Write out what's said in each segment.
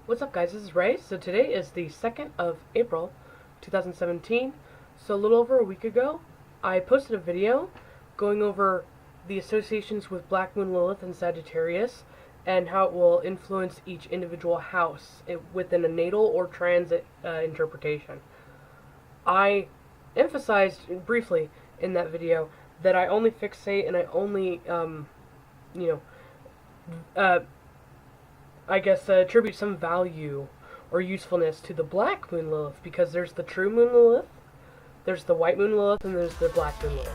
What's up, guys? This is Ray. So today is the 2nd of April, 2017. So a little over a week ago, I posted a video going over the associations with Black Moon Lilith and Sagittarius and how it will influence each individual house within a natal or transit interpretation. I emphasized briefly in that video that I only fixate and I only, attribute some value or usefulness to the Black Moon Lilith, because there's the true Moon Lilith, there's the White Moon Lilith, and there's the Black Moon Lilith.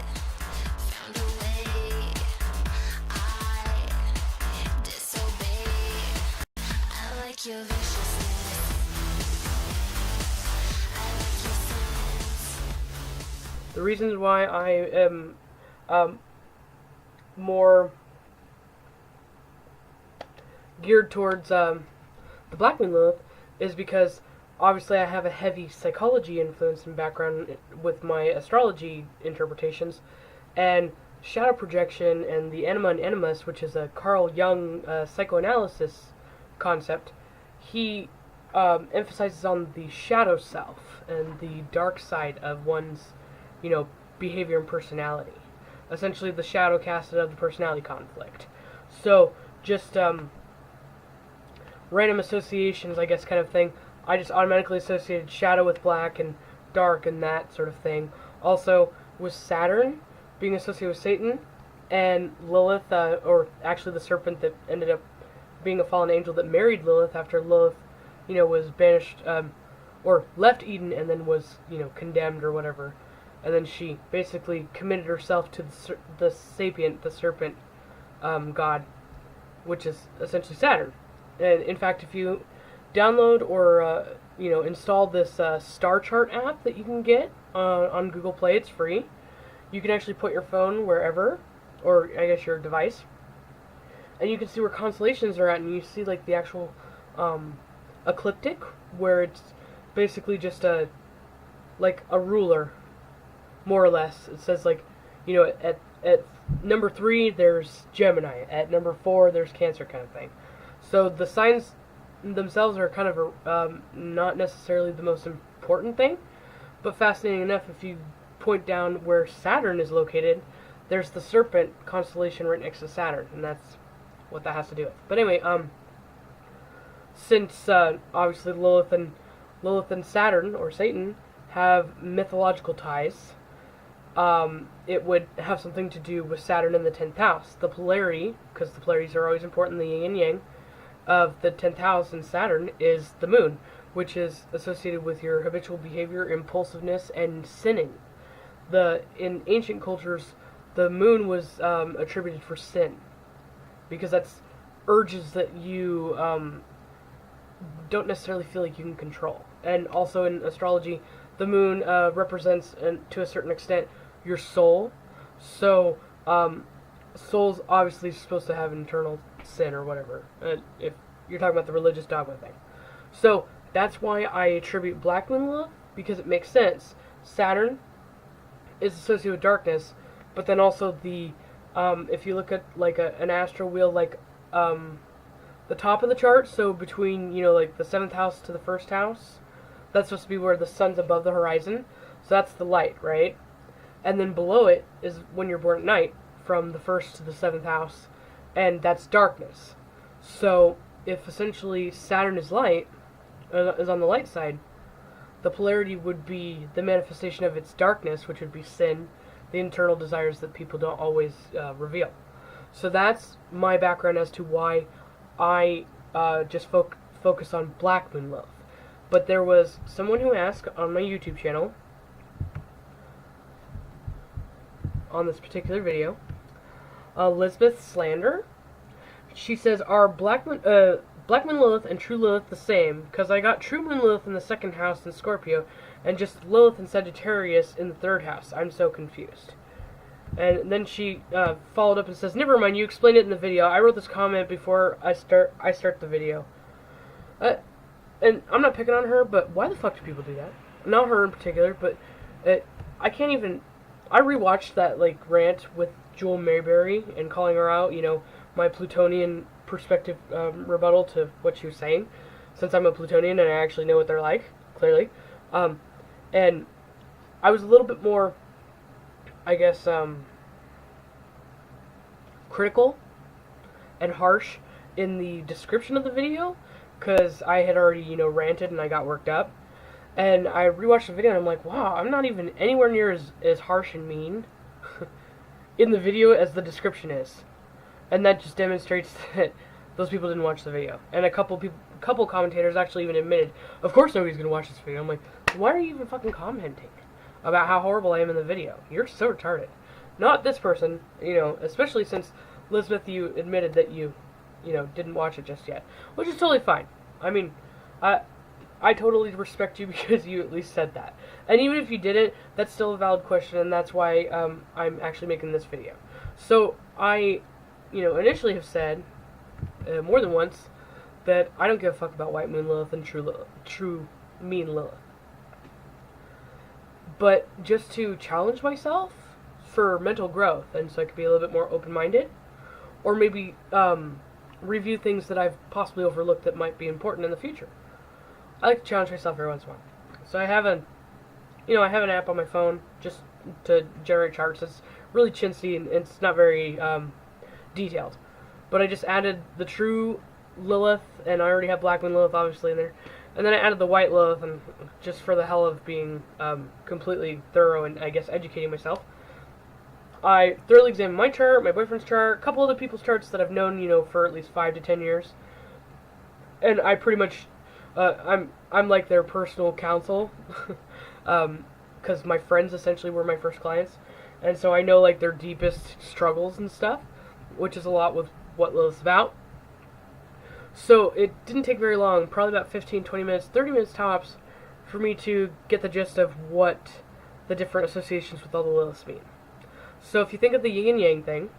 The reasons why I am more geared towards the Black Moon Lilith is because obviously I have a heavy psychology influence and background with my astrology interpretations, and shadow projection and the anima and animus, which is a Carl Jung psychoanalysis concept. He emphasizes on the shadow self and the dark side of one's behavior and personality, essentially the shadow casted of the personality conflict. So just random associations, I guess, kind of thing. I just automatically associated shadow with black and dark and that sort of thing. Also, with Saturn being associated with Satan, and Lilith, or actually the serpent that ended up being a fallen angel that married Lilith after Lilith, was banished, or left Eden and then was, condemned or whatever. And then she basically committed herself to the sapient, the serpent god, which is essentially Saturn. And in fact, if you download or install this star chart app that you can get on Google Play, it's free. You can actually put your phone wherever, or I guess your device, and you can see where constellations are at, and you see like the actual ecliptic, where it's basically just a ruler, more or less. It says at number 3 there's Gemini, at number 4 there's Cancer, kind of thing. So the signs themselves are kind of not necessarily the most important thing, but fascinating enough. If you point down where Saturn is located, there's the Serpent constellation right next to Saturn, and that's what that has to do with. But anyway, since obviously Lilith and Saturn, or Satan, have mythological ties, it would have something to do with Saturn in the 10th house. The polarity, because the polarities are always important in the yin and yang, of the 10th house in Saturn is the moon, which is associated with your habitual behavior, impulsiveness, and sinning. In ancient cultures, the moon was attributed for sin, because that's urges that you don't necessarily feel like you can control. And also in astrology, the moon represents, to a certain extent, your soul. So soul's obviously supposed to have internal sin or whatever, if you're talking about the religious dogma thing. So that's why I attribute Black Moon Lilith, because it makes sense. Saturn is associated with darkness, but then also if you look at an astral wheel, the top of the chart, so between the 7th house to the 1st house, that's supposed to be where the sun's above the horizon, so that's the light, right? And then below it is when you're born at night, from the 1st to the 7th house, and that's darkness. So if essentially Saturn is light, is on the light side, the polarity would be the manifestation of its darkness, which would be sin, the internal desires that people don't always reveal. So that's my background as to why I just focus on Black Moon Lilith. But there was someone who asked on my YouTube channel, on this particular video, Elizabeth Slander. She says, are Black Moon Lilith and True Lilith the same? Because I got True Moon Lilith in the 2nd house in Scorpio, and just Lilith and Sagittarius in the 3rd house. I'm so confused. And then she followed up and says, never mind, you explained it in the video. I wrote this comment before I start the video. And I'm not picking on her, but why the fuck do people do that? Not her in particular, but I can't even... I rewatched that rant with Jewel Mayberry and calling her out, my Plutonian perspective rebuttal to what she was saying. since I'm a Plutonian and I actually know what they're like, clearly. And I was a little bit more, I guess, critical and harsh in the description of the video, because I had already, ranted and I got worked up. And I rewatched the video and I'm like, wow, I'm not even anywhere near as harsh and mean in the video as the description is. And that just demonstrates that those people didn't watch the video. And a couple commentators actually even admitted, of course nobody's going to watch this video. I'm like, why are you even fucking commenting about how horrible I am in the video? You're so retarded. Not this person, especially since, Elizabeth, you admitted that you didn't watch it just yet. Which is totally fine. I mean, I totally respect you because you at least said that. And even if you didn't, that's still a valid question, and that's why I'm actually making this video. So, I, initially have said, more than once, that I don't give a fuck about White Moon Lilith and True Mean Lilith. But just to challenge myself for mental growth, and so I could be a little bit more open-minded, or maybe review things that I've possibly overlooked that might be important in the future. I like to challenge myself every once in a while. So I have an app on my phone just to generate charts. It's really chintzy and it's not very detailed. But I just added the True Lilith, and I already have Black Moon Lilith obviously in there. And then I added the White Lilith, and just for the hell of being completely thorough and I guess educating myself, I thoroughly examined my chart, my boyfriend's chart, a couple other people's charts that I've known, for at least 5 to 10 years. And I pretty much, I'm like their personal counsel, because my friends essentially were my first clients, and so I know like their deepest struggles and stuff, which is a lot with what Lilith's about. So it didn't take very long, probably about 15, 20 minutes, 30 minutes tops, for me to get the gist of what the different associations with all the Liliths mean. So if you think of the yin and yang thing,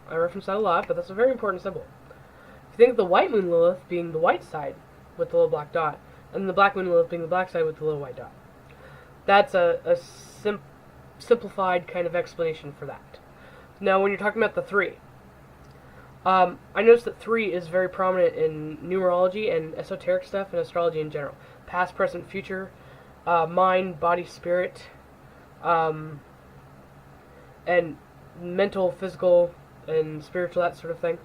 I reference that a lot, but that's a very important symbol. If you think of the White Moon Lilith being the white side with the little black dot, and the Black Moon Lilith being the black side with the little white dot, that's a simplified kind of explanation for that. Now, when you're talking about the 3, I noticed that 3 is very prominent in numerology and esoteric stuff and astrology in general. Past, present, future, mind, body, spirit, and mental, physical, and spiritual, that sort of thing.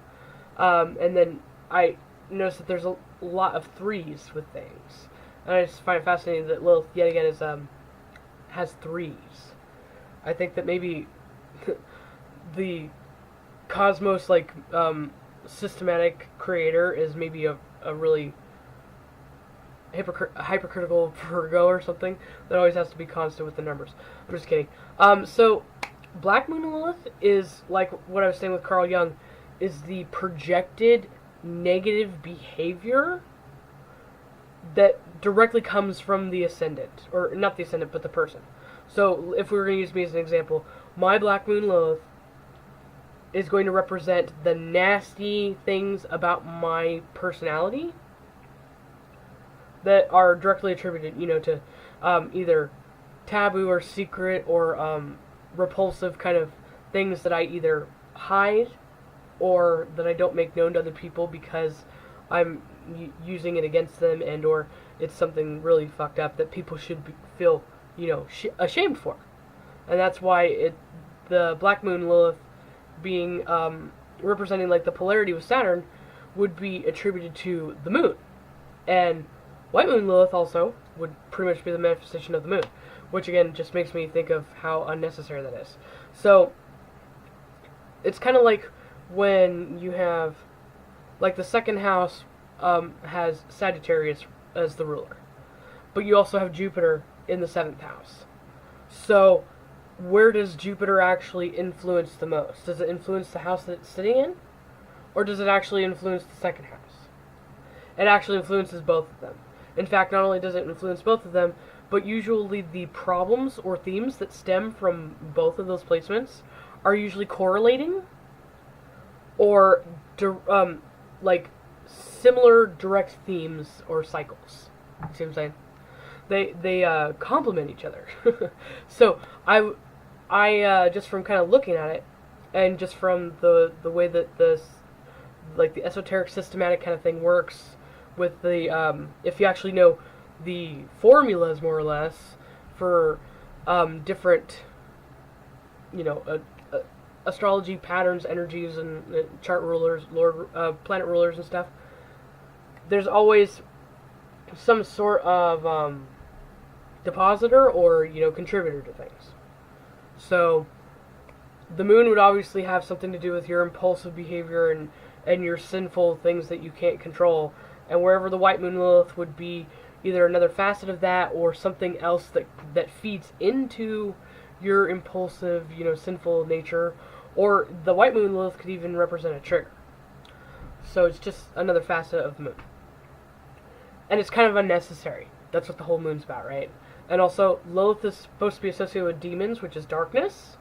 And then I noticed that there's a lot of 3s with things. And I just find it fascinating that Lilith, yet again, has 3s. I think that maybe the cosmos, systematic creator is maybe a really hypercritical Virgo or something that always has to be constant with the numbers. I'm just kidding. So Black Moon Lilith is, like what I was saying with Carl Jung, is the projected negative behavior that directly comes from the ascendant. Or, not the ascendant, but the person. So, if we were going to use me as an example, my Black Moon Lilith is going to represent the nasty things about my personality that are directly attributed, to either taboo or secret or repulsive kind of things that I either hide or that I don't make known to other people because I'm using it against them, and or it's something really fucked up that people should feel, ashamed for. And that's why the Black Moon Lilith being representing like the polarity with Saturn would be attributed to the moon. And White Moon Lilith also would pretty much be the manifestation of the moon, which again just makes me think of how unnecessary that is. So it's kind of like when you have, like, the second house has Sagittarius as the ruler, but you also have Jupiter in the 7th house. So where does Jupiter actually influence the most? Does it influence the house that it's sitting in, or does it actually influence the second house? It actually influences both of them. In fact, not only does it influence both of them, but usually the problems or themes that stem from both of those placements are usually correlating or like similar direct themes or cycles. See what I'm saying? They complement each other. So I just from kind of looking at it, and just from the way that the esoteric systematic kind of thing works with the if you actually know the formulas more or less for different, you know, astrology patterns, energies, and chart rulers, planet rulers and stuff, there's always some sort of depositor or, you know, contributor to things. So the moon would obviously have something to do with your impulsive behavior and your sinful things that you can't control. And wherever the white moon Lilith would be either another facet of that or something else that feeds into your impulsive, you know, sinful nature. Or the white moon Lilith could even represent a trigger. So it's just another facet of the moon. And it's kind of unnecessary. That's what the whole moon's about, right? And also, Lilith is supposed to be associated with demons, which is darkness.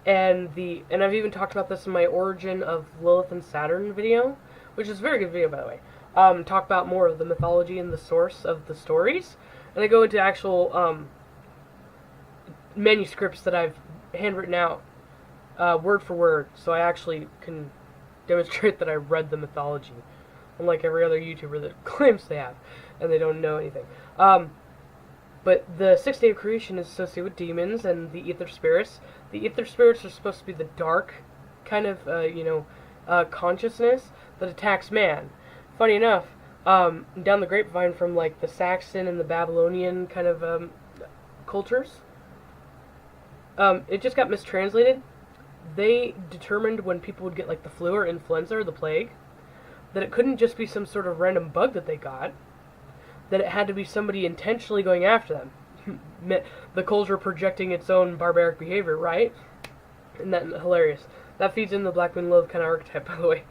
And I've even talked about this in my Origin of Lilith and Saturn video, which is a very good video, by the way. Talk about more of the mythology and the source of the stories. And I go into actual manuscripts that I've handwritten out, word for word, so I actually can demonstrate that I read the mythology, unlike every other YouTuber that claims they have, and they don't know anything. But the 6th day of creation is associated with demons and the ether spirits. The ether spirits are supposed to be the dark kind of, consciousness that attacks man. Funny enough, down the grapevine from, like, the Saxon and the Babylonian kind of cultures, it just got mistranslated. They determined when people would get, like, the flu or influenza or the plague, that it couldn't just be some sort of random bug that they got, that it had to be somebody intentionally going after them. The culture projecting its own barbaric behavior, right? Isn't that hilarious? That feeds in the Black Moon Lilith kind of archetype, by the way.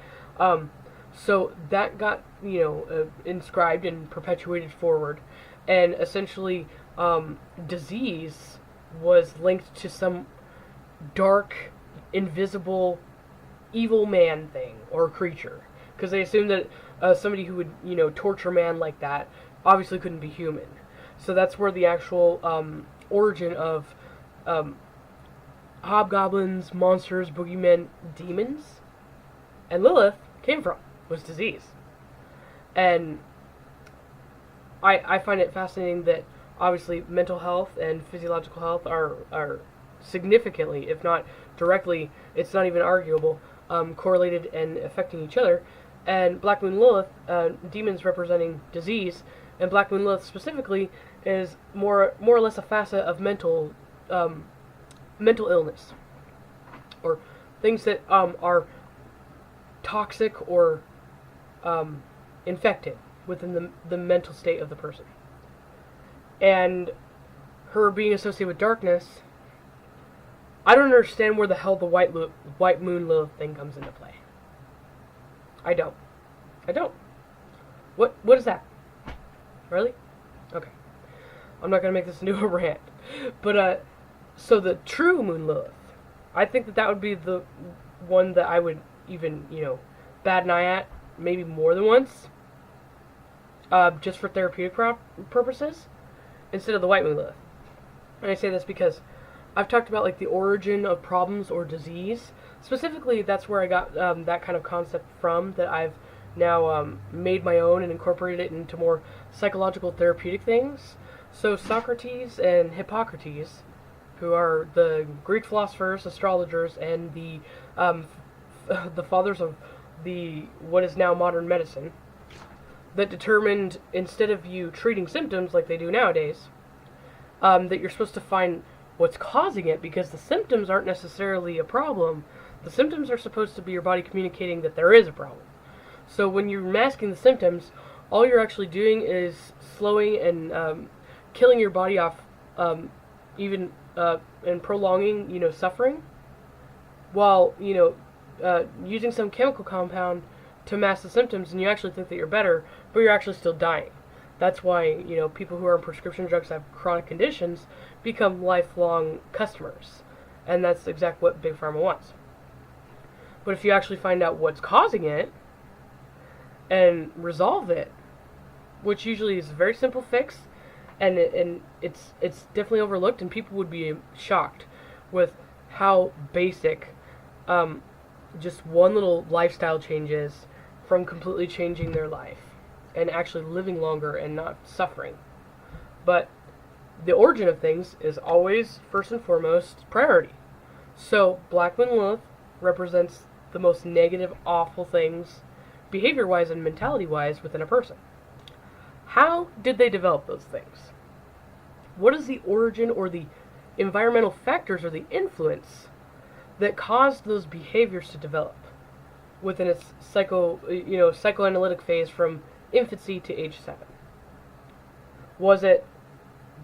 So that got, inscribed and perpetuated forward, and essentially disease was linked to some dark, invisible, evil man thing or creature, because they assumed that somebody who would, torture man like that obviously couldn't be human. So that's where the actual origin of hobgoblins, monsters, boogeymen, demons, and Lilith came from, was disease. And I find it fascinating that obviously mental health and physiological health are significantly, if not directly, it's not even arguable, correlated and affecting each other. And Black Moon Lilith, demons representing disease, and Black Moon Lilith specifically is more or less a facet of mental illness, or things that are toxic or infected within the mental state of the person. And her being associated with darkness, I don't understand where the hell the white moon Lilith thing comes into play. I don't. What is that? Really? Okay. I'm not gonna make this into a rant. But so the true moon Lilith, I think that would be the one that I would even, bat an eye at, maybe more than once, just for therapeutic purposes, instead of the white moon Lilith. And I say this because I've talked about, like, the origin of problems or disease. Specifically, that's where I got that kind of concept from, that I've now made my own and incorporated it into more psychological therapeutic things. So Socrates and Hippocrates, who are the Greek philosophers, astrologers, and the fathers of what is now modern medicine, that determined, instead of you treating symptoms like they do nowadays, that you're supposed to find what's causing it, because the symptoms aren't necessarily a problem. The symptoms are supposed to be your body communicating that there is a problem. So when you're masking the symptoms, all you're actually doing is slowing and killing your body off, even and prolonging, suffering, while, using some chemical compound to mask the symptoms, and you actually think that you're better, but you're actually still dying. That's why, people who are on prescription drugs that have chronic conditions become lifelong customers. And that's exactly what Big Pharma wants. But if you actually find out what's causing it and resolve it, which usually is a very simple fix, and it's definitely overlooked, and people would be shocked with how basic just one little lifestyle change is from completely changing their life. and actually living longer and not suffering. But the origin of things is always, first and foremost, priority. So, Black Moon Lilith represents the most negative, awful things, behavior-wise and mentality-wise, within a person. How did they develop those things? What is the origin or the environmental factors or the influence that caused those behaviors to develop within its psychoanalytic phase from infancy to age 7? Was it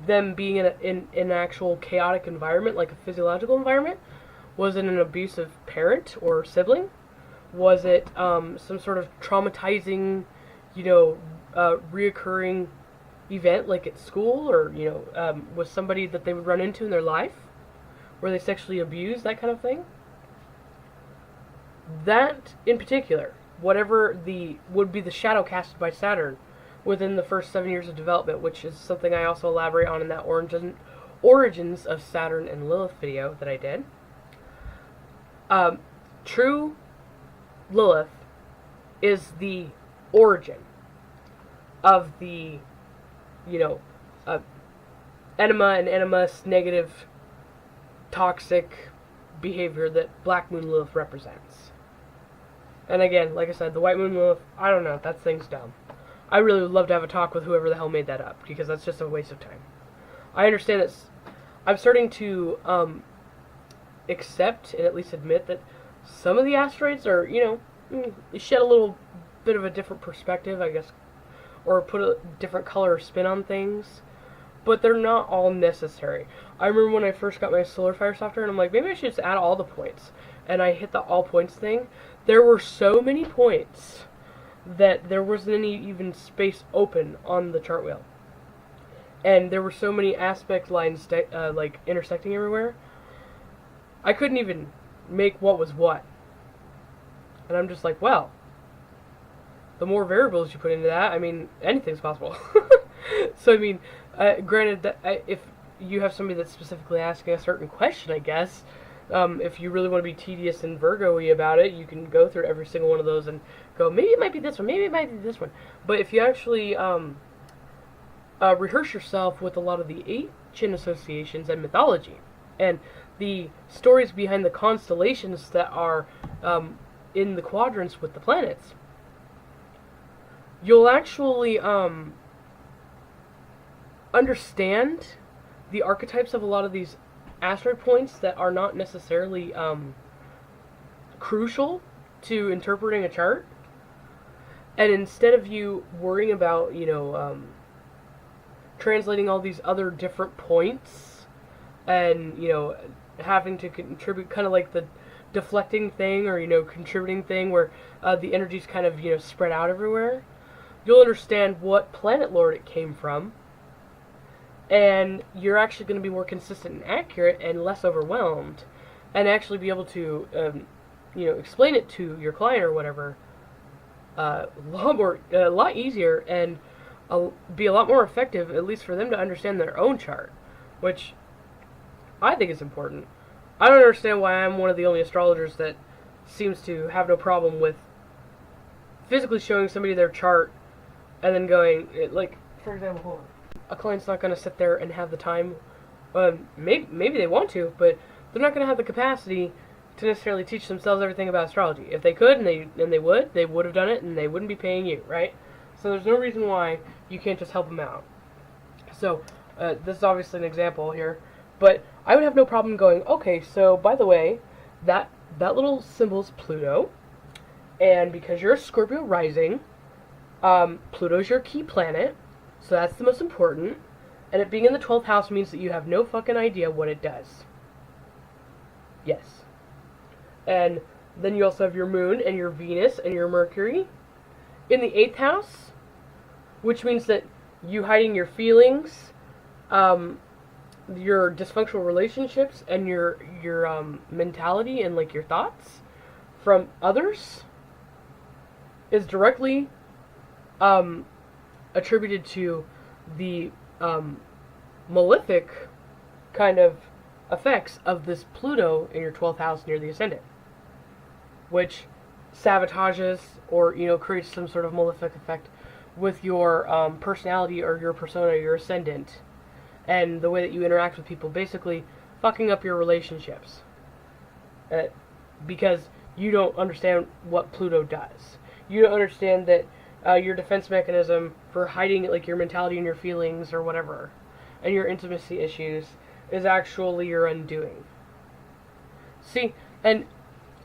them being in an actual chaotic environment, like a physiological environment? Was it an abusive parent or sibling? Was it some sort of traumatizing, reoccurring event, like at school, or was somebody that they would run into in their life? Were they sexually abused, that kind of thing? That, in particular, whatever would be the shadow casted by Saturn within the first 7 years of development, which is something I also elaborate on in that Origins of Saturn and Lilith video that I did. True Lilith is the origin of the, enema and animus, negative, toxic behavior that Black Moon Lilith represents. And again, like I said, the White Moon Lilith, I don't know, that thing's dumb. I really would love to have a talk with whoever the hell made that up, because that's just a waste of time. I understand that I'm starting to accept and at least admit that some of the asteroids are, shed a little bit of a different perspective, I guess, or put a different color or spin on things, but they're not all necessary. I remember when I first got my Solar Fire software, and I'm like, maybe I should just add all the points. And I hit the all points thing. There were so many points that there wasn't any even space open on the chart wheel. And there were so many aspect lines intersecting everywhere. I couldn't even make what was what. And I'm just like, well, the more variables you put into that, anything's possible. So, granted, that if you have somebody that's specifically asking a certain question, I guess, if you really want to be tedious and Virgo-y about it, you can go through every single one of those and go, maybe it might be this one, maybe it might be this one. But if you actually rehearse yourself with a lot of the ancient associations and mythology, and the stories behind the constellations that are in the quadrants with the planets, you'll actually understand the archetypes of a lot of these asteroid points that are not necessarily crucial to interpreting a chart. And instead of you worrying about, translating all these other different points and, having to contribute, kind of like the deflecting thing or, contributing thing where the energy's kind of, spread out everywhere, you'll understand what planet lord it came from, and you're actually going to be more consistent and accurate and less overwhelmed, and actually be able to, explain it to your client or whatever a lot easier, and be a lot more effective, at least for them to understand their own chart, which I think is important. I don't understand why I'm one of the only astrologers that seems to have no problem with physically showing somebody their chart and then going, for example, a client's not going to sit there and have the time, maybe they want to, but they're not going to have the capacity to necessarily teach themselves everything about astrology. If they could, and they would have done it, and they wouldn't be paying you, right? So there's no reason why you can't just help them out. So, this is obviously an example here, but I would have no problem going, okay, so by the way, that little symbol's Pluto, and because you're a Scorpio rising, Pluto's your key planet, so that's the most important, and it being in the 12th house means that you have no fucking idea what it does. Yes. And then you also have your moon and your Venus and your Mercury in the 8th house, which means that you hiding your feelings, your dysfunctional relationships, and your mentality and your thoughts from others is directly attributed to the malefic kind of effects of this Pluto in your 12th house near the ascendant, which sabotages or creates some sort of malefic effect with your personality or your persona, your ascendant, and the way that you interact with people, basically fucking up your relationships. Because you don't understand what Pluto does. You don't understand that your defense mechanism for hiding like your mentality and your feelings or whatever, and your intimacy issues, is actually your undoing. See, and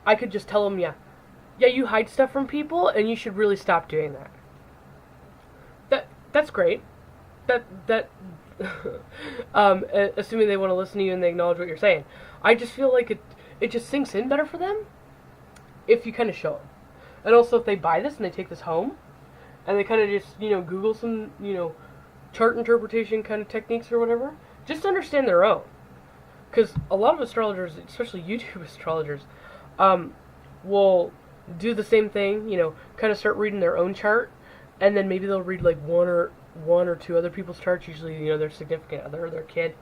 I could just tell them, yeah, you hide stuff from people, and you should really stop doing that. That's great. Assuming they want to listen to you and they acknowledge what you're saying. I just feel like it just sinks in better for them if you kind of show them. And also, if they buy this and they take this home, and they kind of just, Google some, chart interpretation kind of techniques or whatever, just understand their own. Because a lot of astrologers, especially YouTube astrologers, will do the same thing, kind of start reading their own chart, and then maybe they'll read like one or two other people's charts, usually, their significant other or their kid.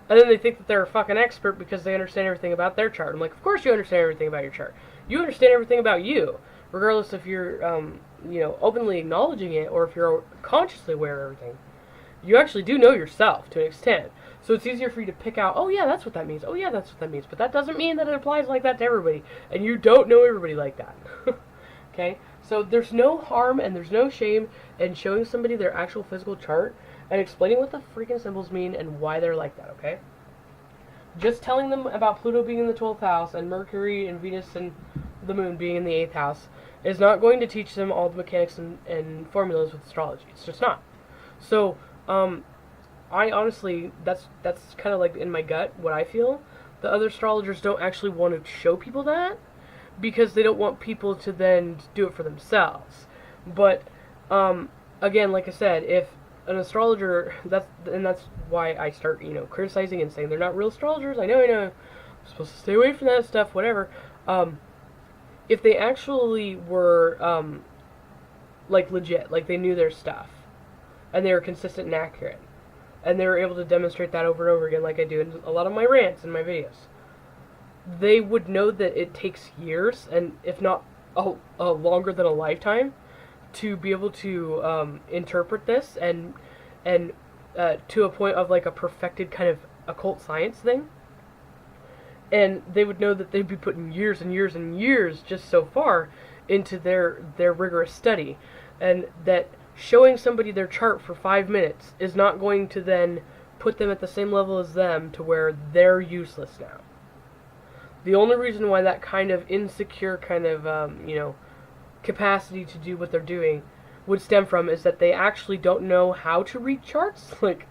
And then they think that they're a fucking expert because they understand everything about their chart. I'm like, of course you understand everything about your chart. You understand everything about you, regardless if you're, openly acknowledging it or if you're consciously aware of everything. You actually do know yourself to an extent. So it's easier for you to pick out, oh yeah, that's what that means. Oh yeah, that's what that means. But that doesn't mean that it applies like that to everybody. And you don't know everybody like that. Okay? So there's no harm and there's no shame in showing somebody their actual physical chart and explaining what the freaking symbols mean and why they're like that, okay? Just telling them about Pluto being in the 12th house and Mercury and Venus and the Moon being in the 8th house is not going to teach them all the mechanics and formulas with astrology. It's just not. So, I honestly, that's kind of like in my gut what I feel. The other astrologers don't actually want to show people that because they don't want people to then do it for themselves. But again, like I said, if an astrologer, that's why I start, criticizing and saying they're not real astrologers. I know, I'm supposed to stay away from that stuff, whatever. If they actually were like legit, like they knew their stuff, and they were consistent and accurate, and they were able to demonstrate that over and over again, like I do in a lot of my rants and my videos, they would know that it takes years, and if not a longer than a lifetime, to be able to interpret this and to a point of like a perfected kind of occult science thing. And they would know that they'd be putting years and years and years just so far into their rigorous study, and that showing somebody their chart for 5 minutes is not going to then put them at the same level as them to where they're useless now. The only reason why that kind of insecure kind of, capacity to do what they're doing would stem from is that they actually don't know how to read charts. Like,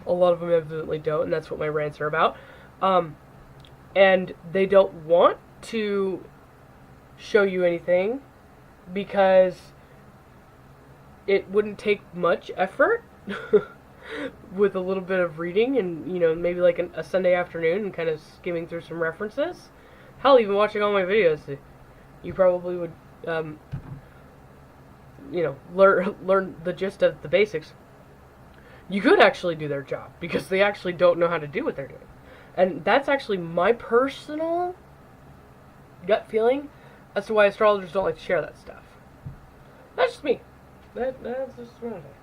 a lot of them evidently don't, and that's what my rants are about. And they don't want to show you anything because it wouldn't take much effort with a little bit of reading and, maybe like a Sunday afternoon and kind of skimming through some references. Hell, even watching all my videos, you probably would, learn the gist of the basics. You could actually do their job because they actually don't know how to do what they're doing. And that's actually my personal gut feeling as to why astrologers don't like to share that stuff. That's just me. That's just what I think.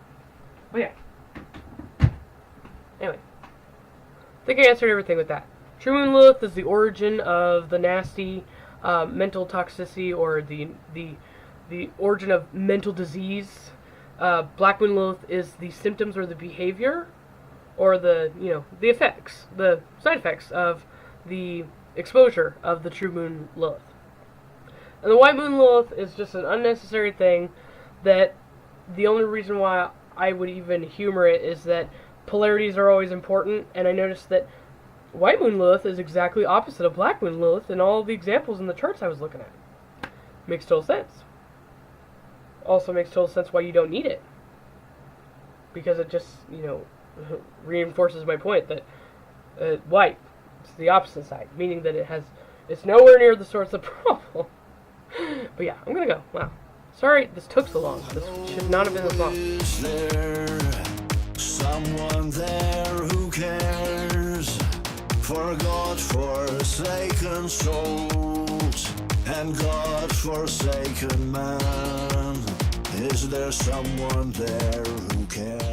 But yeah. Anyway. I think I answered everything with that. True Moon Lilith is the origin of the nasty mental toxicity, or the origin of mental disease. Black Moon Lilith is the symptoms or the behavior, or the effects, the side effects of the exposure of the True Moon Lilith. And the White Moon Lilith is just an unnecessary thing that the only reason why I would even humor it is that polarities are always important, and I noticed that White Moon Lilith is exactly opposite of Black Moon Lilith in all of the examples in the charts I was looking at. Makes total sense. Also makes total sense why you don't need it. Because it just, reinforces my point that white is the opposite side, meaning that it's nowhere near the source of the problem. But yeah, I'm gonna go. Wow. Sorry this took so long. This should not have been this long. Is there someone there who cares for God-forsaken souls and God-forsaken man? Is there someone there who cares?